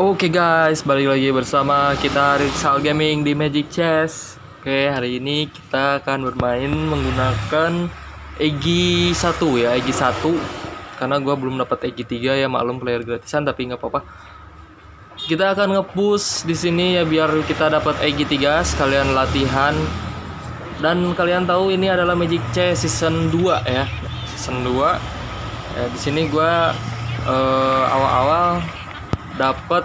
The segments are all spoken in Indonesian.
Oke guys, balik lagi bersama kita Rizal Gaming di Magic Chess. Oke, hari ini kita akan bermain menggunakan Egi 1 ya, Egi 1. Karena gue belum dapat Egi 3 ya, maklum player gratisan, tapi nggak apa-apa. Kita akan nge-push di sini ya biar kita dapat Egi 3 sekalian latihan. Dan kalian tahu ini adalah Magic Chess season 2 ya. Season 2. Ya, di sini gue awal-awal dapat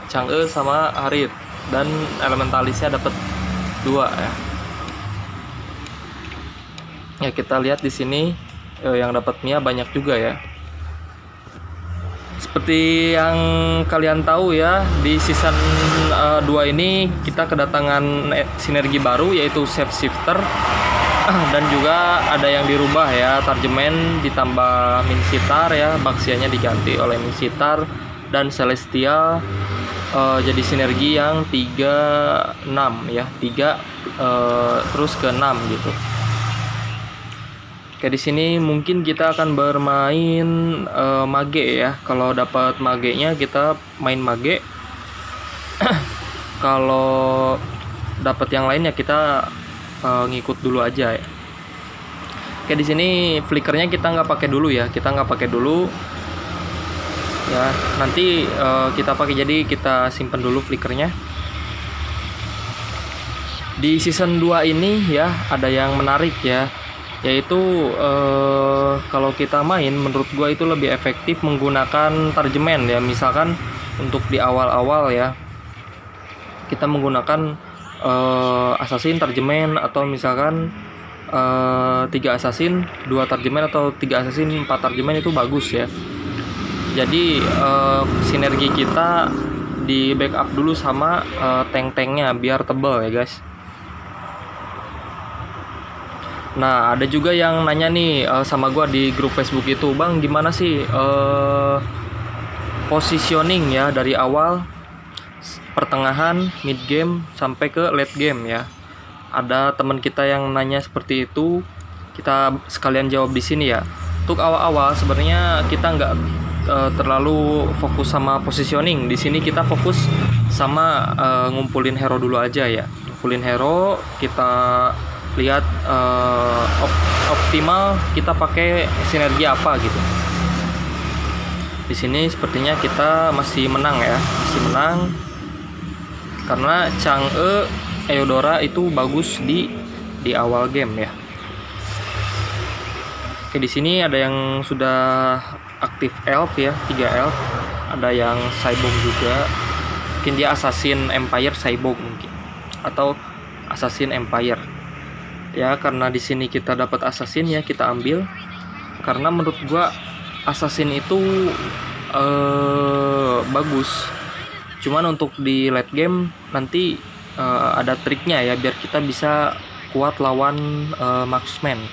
Chang'e sama Harit dan elementalisnya dapat 2 ya. Ya kita lihat di sini yang dapat Mia banyak juga ya. Seperti yang kalian tahu ya, di season 2 ini kita kedatangan sinergi baru yaitu Shape Shifter dan juga ada yang dirubah ya, Tarjemen ditambah Minsitar ya, Baxianya diganti oleh Minsitar dan Celestial jadi sinergi yang 36 ya, 3 terus ke 6 gitu. Oke, di sini mungkin kita akan bermain mage ya. Kalau dapat magenya kita main mage. Kalau dapat yang lainnya kita ngikut dulu aja ya. Oke, di sini flickernya kita nggak pakai dulu ya, kita nggak pakai dulu ya, nanti kita pakai, jadi kita simpen dulu flickernya. Di season 2 ini ya ada yang menarik ya, yaitu kalau kita main menurut gua itu lebih efektif menggunakan Tarjemen ya. Misalkan untuk di awal-awal ya kita menggunakan assassin Tarjemen, atau misalkan 3 assassin 2 Tarjemen, atau 3 assassin 4 Tarjemen, itu bagus ya. Jadi sinergi kita di backup dulu sama tank-tanknya biar tebal ya guys. Nah, ada juga yang nanya nih sama gua di grup Facebook itu, "Bang, gimana sih positioning ya dari awal, pertengahan, mid game sampai ke late game ya?" Ada teman kita yang nanya seperti itu, kita sekalian jawab di sini ya. Untuk awal-awal sebenarnya kita nggak terlalu fokus sama positioning. Di sini kita fokus sama ngumpulin hero dulu aja ya. Ngumpulin hero, kita lihat optimal kita pakai sinergi apa gitu. Di sini sepertinya kita masih menang ya, masih menang karena Chang'e Eudora itu bagus di awal game ya. Oke, di sini ada yang sudah aktif elf ya, 3 elf. Ada yang Saibong juga. Mungkin dia Assassin Empire Saibong mungkin, atau Assassin Empire. Ya, karena di sini kita dapat assassin ya, kita ambil. Karena menurut gua assassin itu bagus. Cuman untuk di late game nanti ada triknya ya biar kita bisa kuat lawan marksman.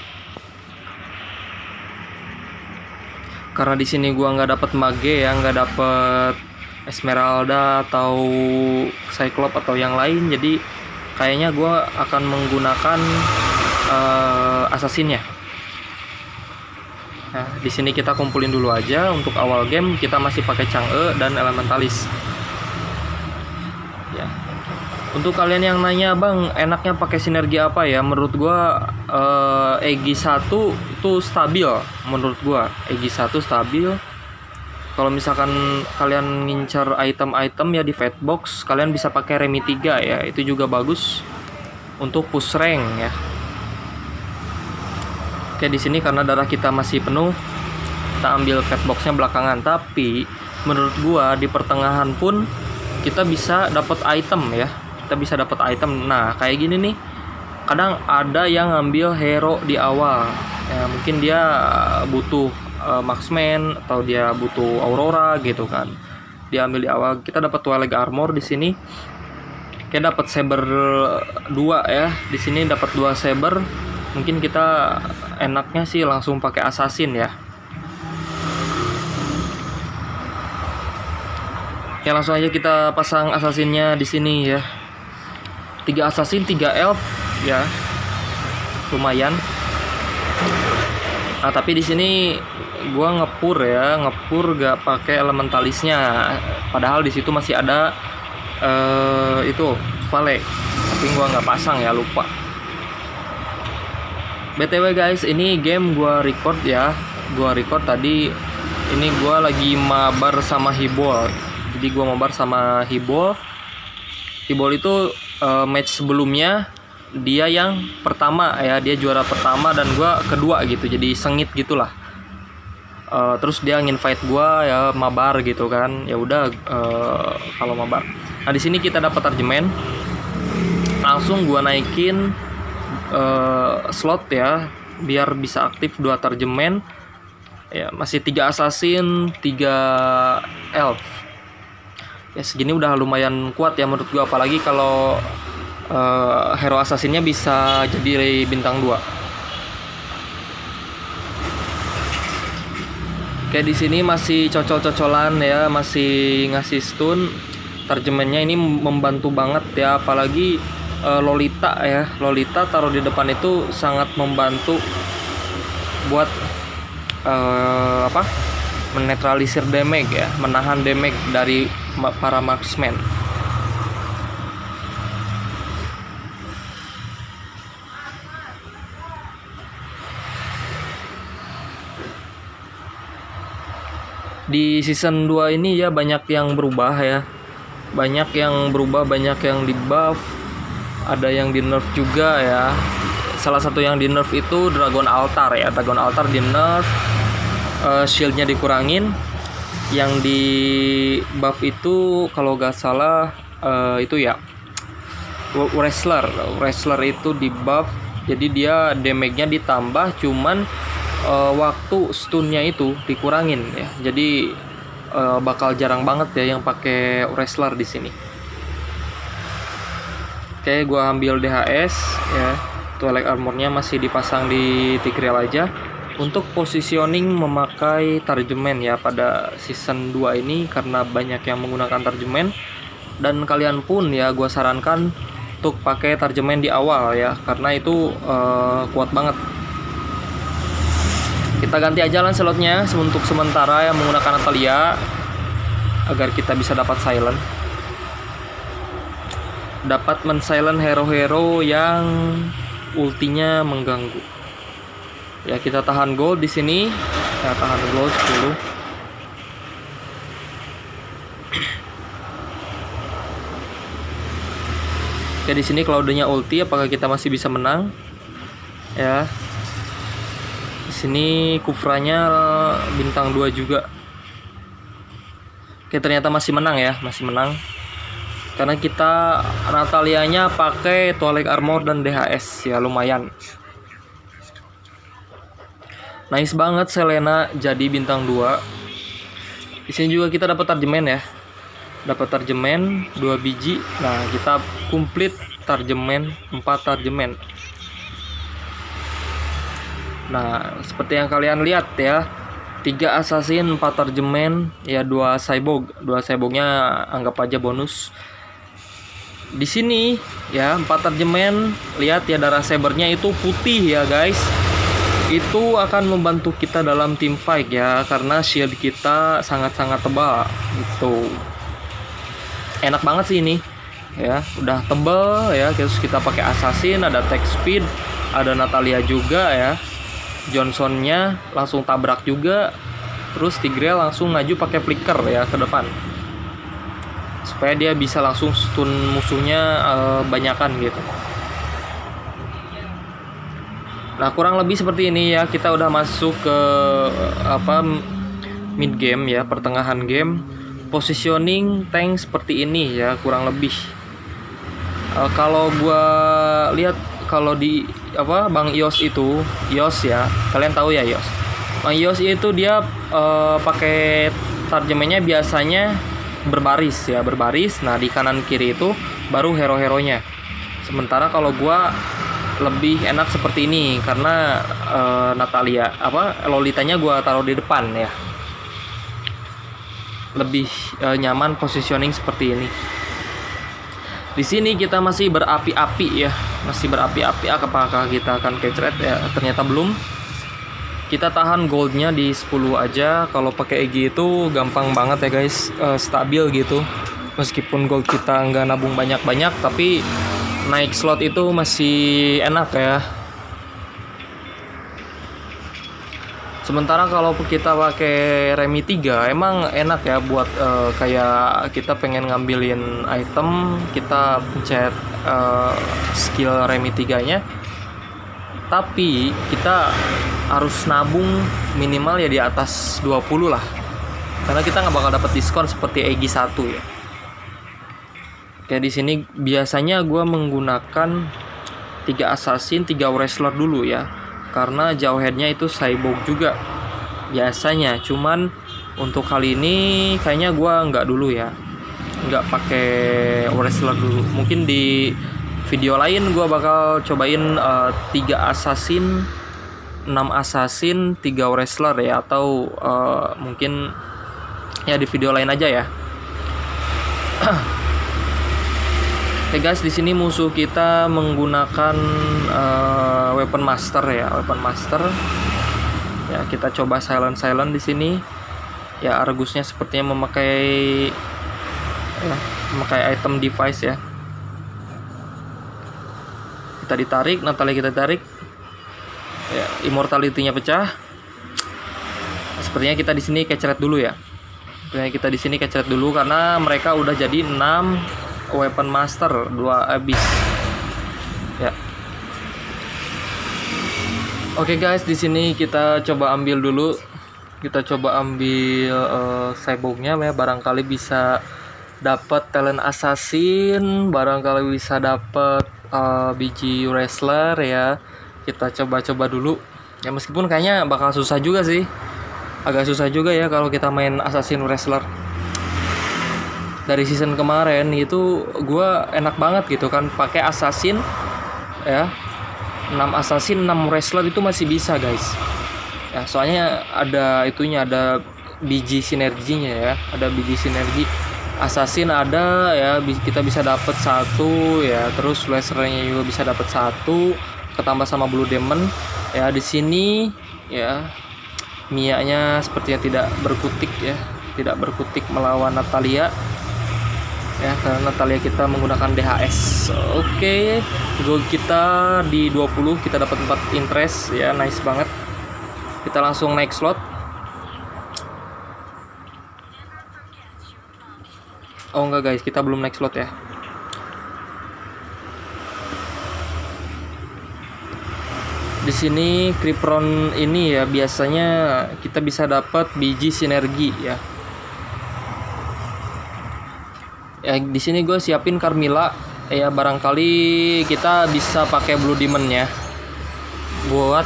Karena di sini gua nggak dapat mage ya, nggak dapat Esmeralda atau Cyclops atau yang lain, jadi kayaknya gue akan menggunakan assassinnya. Nah, di sini kita kumpulin dulu aja. Untuk awal game kita masih pakai Chang'e dan Elementalis. Ya. Untuk kalian yang nanya, "Bang, enaknya pakai sinergi apa ya?" Menurut gue Egi 1 itu stabil. Menurut gue Egi 1 stabil. Kalau misalkan kalian ngincar item-item ya di Fatbox, kalian bisa pakai Remi 3 ya. Itu juga bagus untuk push rank ya. Oke, di sini karena darah kita masih penuh, kita ambil Fatboxnya belakangan. Tapi menurut gua di pertengahan pun kita bisa dapat item ya. Kita bisa dapat item. Nah, kayak gini nih. Kadang ada yang ngambil hero di awal. Ya, mungkin dia butuh marksman atau dia butuh Aurora gitu kan. Dia ambil di awal. Kita dapat Twilight Armor di sini. Kita dapat Saber 2 ya. Di sini dapat 2 Saber. Mungkin kita enaknya sih langsung pakai assassin ya. Ya, langsung aja kita pasang assassinnya di sini ya. 3 assassin, 3 elf ya. Lumayan. Nah, tapi di sini gua ngepur gak pakai elementalisnya, padahal di situ masih ada itu Vale, tapi gua nggak pasang ya, lupa. BTW guys, ini game gua record ya, gua record tadi. Ini gua lagi mabar sama Hibol, jadi gua mabar sama Hibol. Hibol itu match sebelumnya dia yang pertama ya, dia juara pertama dan gua kedua gitu, jadi sengit gitulah. Terus dia nginvite gua ya mabar gitu kan, ya udah kalau mabar. Nah di sini kita dapat tarjemen, langsung gua naikin slot ya biar bisa aktif 2 tarjemen ya, masih 3 assassin 3 elf ya. Segini udah lumayan kuat ya menurut gua, apalagi kalau hero assassinnya bisa jadi bintang 2. Kayak di sini masih cocol-cocolan ya, masih ngasih stun. Tarjemennya ini membantu banget ya, apalagi Lolita ya. Lolita taruh di depan itu sangat membantu buat menetralisir damage ya, menahan damage dari para marksman. Di season 2 ini ya banyak yang berubah ya. Banyak yang berubah, banyak yang di buff, ada yang di nerf juga ya. Salah satu yang di nerf itu Dragon Altar ya. Dragon Altar di nerf, shieldnya dikurangin. Yang di buff itu kalau gak salah itu ya Wrestler itu di buff, jadi dia damage-nya ditambah, cuman waktu stunnya itu dikurangin ya. Jadi bakal jarang banget ya yang pakai Wrestler di sini. Oke, gua ambil DHS ya. Twilight Armor-nya masih dipasang di Tigreal aja. Untuk positioning memakai tarjemen ya pada season 2 ini, karena banyak yang menggunakan tarjemen. Dan kalian pun ya gua sarankan untuk pakai tarjemen di awal ya, karena itu kuat banget. Kita ganti aja lah slotnya untuk sementara yang menggunakan Natalia, agar kita bisa dapat silent. Dapat men-silent hero-hero yang ultinya mengganggu. Ya kita tahan gold di sini. Ya tahan gold 10. Oke, di sini Cloudnya ulti, apakah kita masih bisa menang? Ya. Di sini Kufranya bintang 2 juga. Oke, ternyata masih menang ya, masih menang. Karena kita Natalianya pakai Twilight Armor dan DHS ya, lumayan. Nice banget Selena jadi bintang 2. Di sini juga kita dapat tarjemen ya. Dapat tarjemen 2 biji. Nah, kita komplit tarjemen 4 tarjemen. Nah, seperti yang kalian lihat ya, 3 assassin, 4 tarjemen, ya 2 cyborg. 2 cyborgnya anggap aja bonus. Di sini ya 4 tarjemen, lihat ya darah sabernya itu putih ya guys. Itu akan membantu kita dalam team fight ya, karena shield kita sangat-sangat tebal gitu. Enak banget sih ini ya, udah tebal ya. Terus kita pakai assassin, ada attack speed, ada Natalia juga ya. Johnsonnya langsung tabrak juga. Terus Tigreal langsung maju pakai flicker ya ke depan, supaya dia bisa langsung stun musuhnya banyakan gitu. Nah, kurang lebih seperti ini ya. Kita udah masuk ke mid game ya, pertengahan game. Positioning tank seperti ini ya, kurang lebih. Kalau gua lihat, kalau di Bang Yos itu, Yos ya, kalian tahu ya Yos. Bang Yos itu dia pakai tarjemennya biasanya berbaris ya, berbaris. Nah, di kanan kiri itu baru hero-heronya. Sementara kalau gua lebih enak seperti ini, karena Natalia Lolitanya gua taruh di depan ya. Lebih nyaman positioning seperti ini. Di sini kita masih berapi-api ya, masih berapi-api. Apakah kita akan catch rate ya? Ternyata belum. Kita tahan goldnya di 10 aja. Kalau pakai EG itu gampang banget ya guys, stabil gitu. Meskipun gold kita nggak nabung banyak-banyak, tapi naik slot itu masih enak ya. Sementara kalau kita pakai remi 3 emang enak ya buat kayak kita pengen ngambilin item, kita pencet skill remi 3-nya. Tapi kita harus nabung minimal ya di atas 20 lah. Karena kita nggak bakal dapat diskon seperti EG 1 ya. Kayak di sini biasanya gue menggunakan 3 assassin, 3 wrestler dulu ya. Karena jauh headnya itu cyborg juga biasanya. Cuman untuk kali ini kayaknya gue nggak dulu ya, nggak pakai wrestler dulu. Mungkin di video lain gue bakal cobain 3 assassin, 6 assassin, 3 wrestler ya. Atau mungkin ya di video lain aja ya. Oke guys, di sini musuh kita menggunakan weapon master ya, weapon master. Ya, kita coba silent di sini. Ya, Argusnya sepertinya memakai item device ya. Kita ditarik, Natalia kita tarik. Ya, immortality-nya pecah. Sepertinya kita di sini keceret dulu ya. Sepertinya kita di sini keceret dulu karena mereka udah jadi 6 weapon master, 2 abyss. Ya. Oke guys, di sini kita coba ambil dulu. Kita coba ambil cyborgnya ya, barangkali bisa dapat talent assassin, barangkali bisa dapat biji wrestler ya. Kita coba-coba dulu. Ya meskipun kayaknya bakal susah juga sih. Agak susah juga ya kalau kita main assassin wrestler. Dari season kemarin itu gue enak banget gitu kan pakai assassin ya, 6 assassin 6 wrestler itu masih bisa guys ya, soalnya ada itunya, ada biji sinerginya ya, ada biji sinergi assassin ada ya, kita bisa dapat 1 ya, terus wrestlernya juga bisa dapat 1 ketambah sama blue demon ya. Di sini ya Mia-nya sepertinya tidak berkutik ya, tidak berkutik melawan Natalia ya, karena Natalia kita menggunakan DHS. Oke, gold kita di 20, kita dapat 4 interest ya, nice banget. Kita langsung naik slot. Oh enggak guys, kita belum naik slot ya. Di sini Kripron ini ya biasanya kita bisa dapat biji sinergi ya. Ya di sini gue siapin Carmilla ya, barangkali kita bisa pakai Blue Demon-nya buat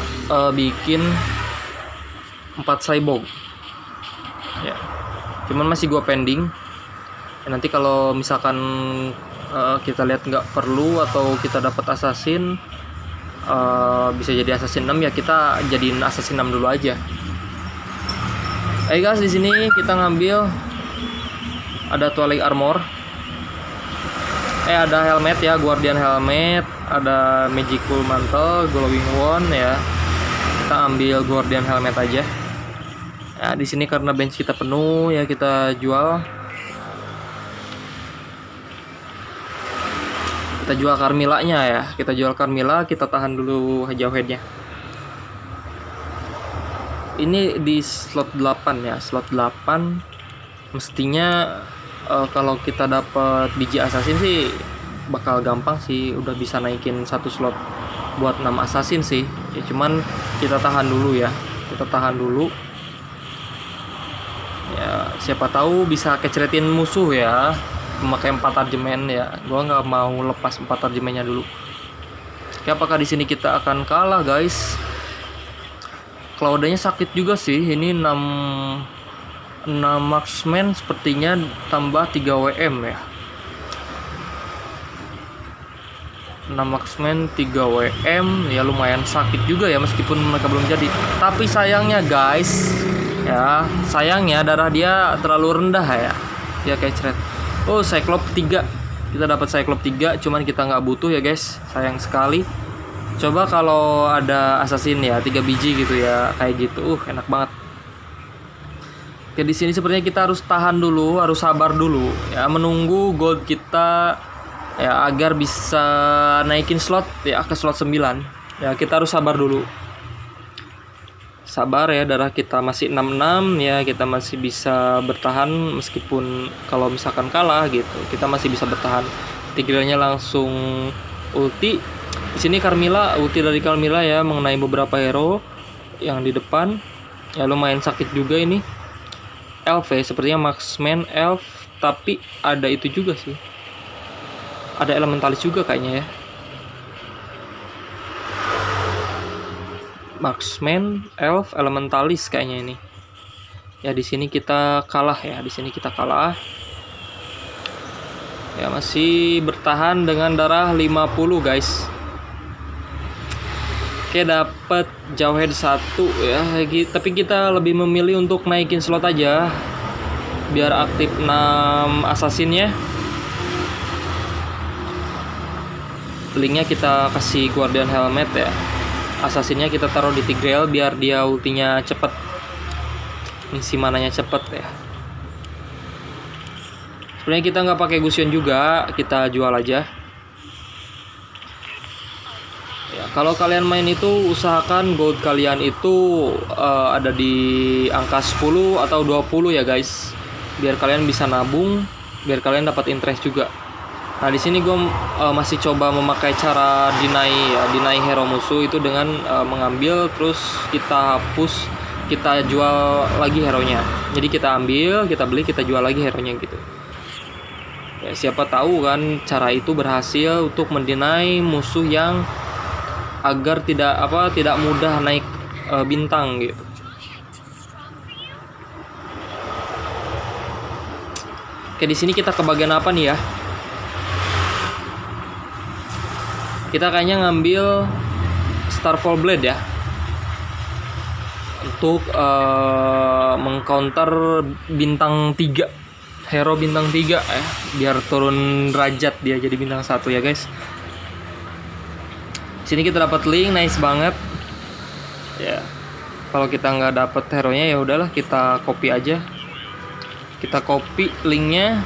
bikin 4 cyborg ya. Cuman masih gue pending ya, nanti kalau misalkan kita lihat nggak perlu atau kita dapat assassin, bisa jadi assassin 6 ya, kita jadiin assassin 6 dulu aja. Guys, di sini kita ngambil ada Twilight Armor. Ada helmet ya, Guardian helmet, ada Magical Mantle, Glowing Wand ya. Kita ambil Guardian helmet aja. Ya, di sini karena bench kita penuh ya, kita jual. Kita jual Carmilla-nya ya. Kita jual Carmilla, kita tahan dulu jauh headnya. Ini di slot 8 ya, slot 8 mestinya kalau kita dapat biji assassin sih bakal gampang sih, udah bisa naikin 1 slot buat 6 assassin sih ya. Cuman kita tahan dulu ya, kita tahan dulu ya, siapa tahu bisa keceretin musuh ya memakai 4 arjemen ya. Gua nggak mau lepas 4 arjemennya dulu ya. Apakah di sini kita akan kalah guys? Cloudnya sakit juga sih ini, 6 marksman sepertinya tambah 3 WM ya. 6 marksman 3 WM ya, lumayan sakit juga ya meskipun mereka belum jadi. Tapi sayangnya guys ya, sayangnya darah dia terlalu rendah ya. Ya kayak ceret. Oh, Cyclops 3. Kita dapat Cyclops 3, cuman kita nggak butuh ya guys. Sayang sekali. Coba kalau ada assassin ya 3 biji gitu ya, kayak gitu. Enak banget. Oke, di sini sepertinya kita harus tahan dulu, harus sabar dulu ya, menunggu gold kita ya agar bisa naikin slot ya ke slot 9. Ya, kita harus sabar dulu. Sabar ya, darah kita masih 66 ya, kita masih bisa bertahan meskipun kalau misalkan kalah gitu, kita masih bisa bertahan. Tigrealnya langsung ulti. Di sini Carmilla, ulti dari Carmilla ya mengenai beberapa hero yang di depan. Ya lumayan sakit juga ini. Elf ya, sepertinya marksman elf, tapi ada itu juga sih. Ada elementalis juga kayaknya ya. Marksman, elf, elementalis kayaknya ini. Ya di sini kita kalah ya, di sini kita kalah. Ya masih bertahan dengan darah 50 guys. Oke, dapat Jawhead 1 ya, tapi kita lebih memilih untuk naikin slot aja biar aktif 6 assassinnya. Linknya kita kasih Guardian Helmet ya. Assassinnya kita taruh di Tigreal biar dia ultinya cepet, misi mananya cepet ya. Sebenarnya kita nggak pakai Gusion juga, kita jual aja. Ya, kalau kalian main itu usahakan gold kalian itu ada di angka 10 atau 20 ya guys, biar kalian bisa nabung, biar kalian dapat interest juga. Nah di sini gue masih coba memakai cara deny hero musuh itu dengan mengambil terus kita hapus, kita jual lagi hero-nya. Jadi kita ambil, kita beli, kita jual lagi hero-nya gitu. Ya, siapa tahu kan cara itu berhasil untuk mendeny musuh yang agar tidak mudah naik bintang gitu. Oke, di sini kita ke bagian apa nih ya? Kita kayaknya ngambil Starfall Blade ya, untuk mengcounter bintang 3, hero bintang 3 ya, biar turun derajat dia jadi bintang 1 ya guys. Sini kita dapat link, nice banget ya. Kalau kita nggak dapat hero-nya ya udahlah, kita copy aja, kita copy linknya,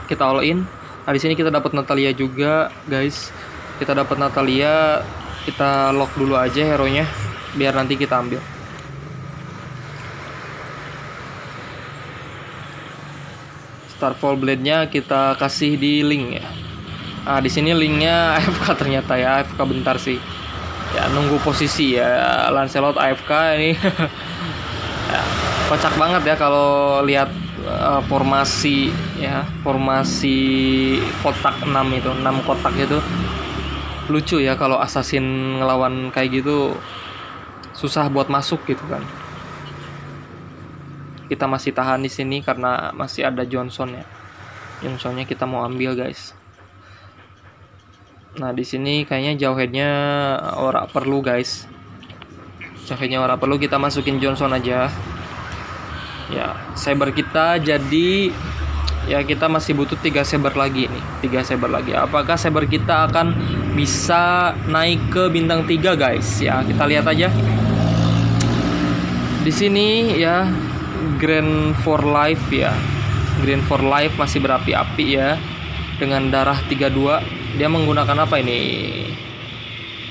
kita all in. Nah di sini kita dapat Natalia juga guys, kita dapat Natalia, kita lock dulu aja hero-nya biar nanti kita ambil. Starfall Blade-nya kita kasih di link ya. Nah, di sini linknya AFK ternyata ya, AFK bentar sih. Ya, nunggu posisi ya, Lancelot AFK ini. Ya, kocak banget ya kalau lihat formasi ya, formasi kotak 6 itu, 6 kotak itu. Lucu ya kalau assassin ngelawan kayak gitu, susah buat masuk gitu kan. Kita masih tahan di sini karena masih ada Johnson ya. Johnsonnya kita mau ambil guys. Nah di sini kayaknya Jawheadnya ora perlu guys. Jawheadnya ora perlu, kita masukin Johnson aja. Ya saber kita jadi ya, kita masih butuh 3 saber lagi nih, 3 saber lagi. Apakah saber kita akan bisa naik ke bintang 3 guys? Ya kita lihat aja. Di sini ya Grand for Life ya, Grand for Life masih berapi-api ya dengan darah 32. Dia menggunakan apa ini?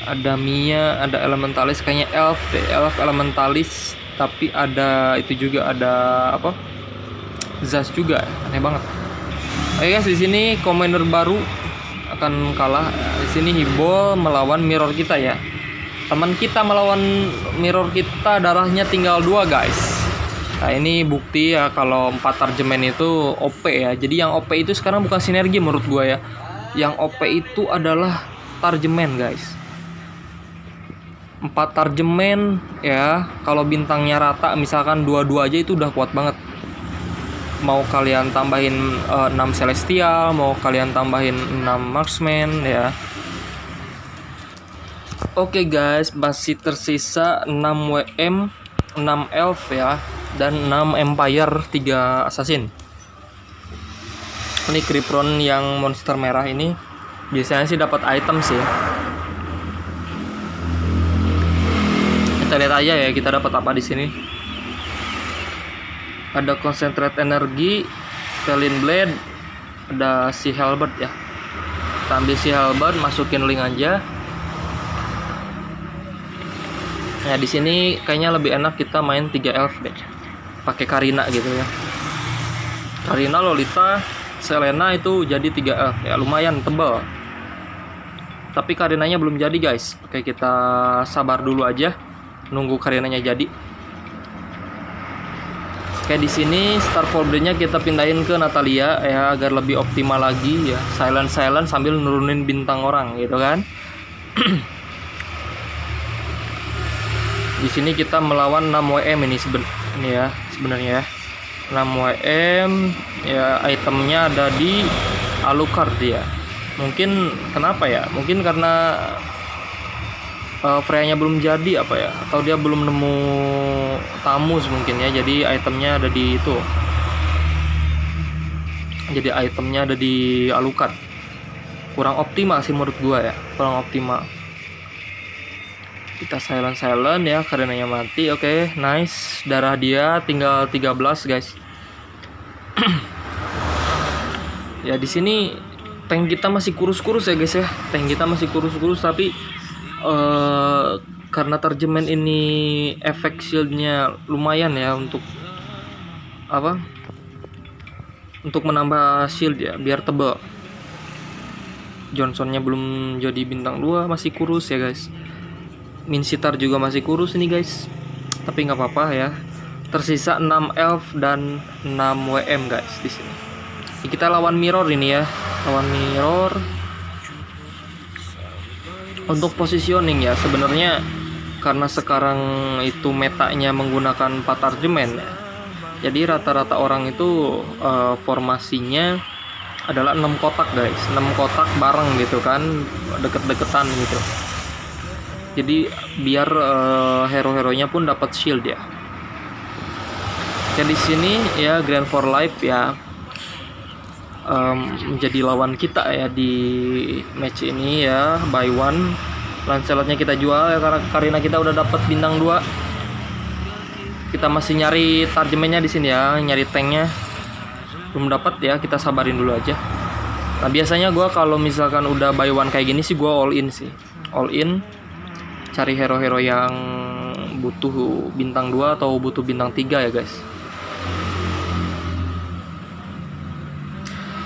Ada Mia, ada Elementalis, kayaknya Elf deh, Elf Elementalis, tapi ada itu juga, ada apa? Zaz juga, aneh banget. Oke guys, di sini commander baru akan kalah. Di sini Hibol melawan mirror kita ya. Teman kita melawan mirror kita, darahnya tinggal 2 guys. Nah ini bukti ya kalau 4 tarjemen itu OP ya. Jadi yang OP itu sekarang bukan sinergi menurut gua ya. Yang OP itu adalah tarjemen guys. 4 tarjemen ya, kalau bintangnya rata misalkan 22 aja itu udah kuat banget. Mau kalian tambahin 6 celestial, mau kalian tambahin 6 marksman ya. Oke guys, masih tersisa 6 WM, 6 elf ya, dan 6 empire, 3 assassin. Ini Kripron yang monster merah ini. Biasanya sih dapat item sih. Kita lihat aja ya kita dapat apa di sini. Ada concentrate energi, Felin Blade, ada si Halberd ya. Kita ambil si Halberd, masukin link aja. Nah di sini kayaknya lebih enak kita main 3 elf deh, pakai Karina gitu ya. Karina, Lolita, Selena itu jadi 3 elf ya, lumayan tebal. Tapi Karinanya belum jadi guys. Oke, kita sabar dulu aja, nunggu Karinanya jadi. Kayak di sini Starfall Blade-nya kita pindahin ke Natalia ya agar lebih optimal lagi ya. Silent sambil nurunin bintang orang gitu kan. Di sini kita melawan 6 WM ini sebenarnya ya. 6 WM ya, itemnya ada di Alucard ya. Mungkin kenapa ya? Mungkin karena Freya-nya belum jadi apa ya, atau dia belum nemu Tamus mungkin ya, jadi itemnya ada di itu, jadi itemnya ada di Alucard. Kurang optimal sih menurut gua ya, kurang optimal. Kita silent ya, karenanya mati. Oke, nice. Darah dia tinggal 13 guys. Ya di sini tank kita masih kurus-kurus ya guys ya, tank kita masih kurus-kurus, tapi karena terjemen ini efek shieldnya lumayan ya untuk apa? Untuk menambah shield ya, biar tebal. Johnsonnya belum jadi bintang 2, masih kurus ya guys. Minsitar juga masih kurus nih guys. Tapi nggak apa-apa ya. Tersisa 6 elf dan 6 WM guys di sini. Kita lawan mirror ini ya, lawan mirror. Untuk positioning ya, sebenarnya karena sekarang itu metanya menggunakan 4 targeman ya, jadi rata-rata orang itu formasinya adalah 6 kotak guys, 6 kotak bareng gitu kan, deket-deketan gitu. Jadi biar hero-heronya pun dapat shield ya. Jadi di sini ya Grand for Life ya menjadi lawan kita ya di match ini ya, by one. Lancelotnya kita jual ya karena Karina kita udah dapat bintang 2. Kita masih nyari targemennya di sini ya, nyari tanknya belum dapat ya, kita sabarin dulu aja. Nah biasanya gue kalau misalkan udah by one kayak gini sih gue all in sih, all in, cari hero-hero yang butuh bintang 2 atau butuh bintang 3 ya guys.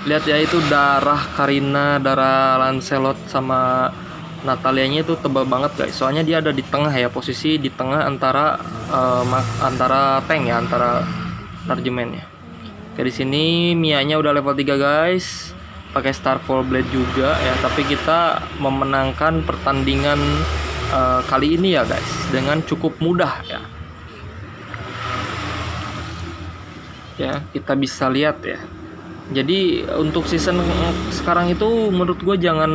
Lihat ya, itu darah Karina, darah Lancelot sama Natalianya itu tebal banget guys. Soalnya dia ada di tengah ya, posisi di tengah antara antara tank ya, antara targemennya. Kayak di sini Mia-nya udah level 3 guys, pakai Starfall Blade juga ya. Tapi kita memenangkan pertandingan kali ini ya guys dengan cukup mudah ya. Ya kita bisa lihat ya. Jadi untuk season sekarang itu menurut gue jangan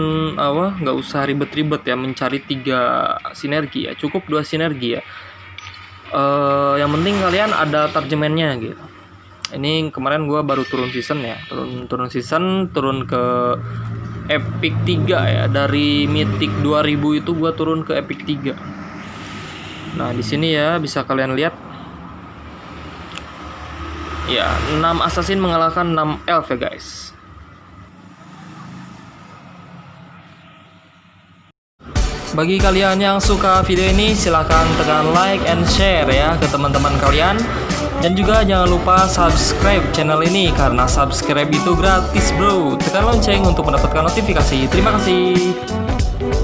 nggak usah ribet-ribet ya mencari 3 sinergi ya, cukup 2 sinergi ya. Yang penting kalian ada targemennya gitu. Ini kemarin gue baru turun season ya, turun season, turun ke Epic 3 ya, dari Mythic 2000 itu gue turun ke Epic 3. Nah di sini ya bisa kalian lihat. Ya, 6 assassin mengalahkan 6 elf ya guys. Bagi kalian yang suka video ini, silahkan tekan like and share ya ke teman-teman kalian. Dan juga jangan lupa subscribe channel ini, karena subscribe itu gratis bro. Tekan lonceng untuk mendapatkan notifikasi. Terima kasih.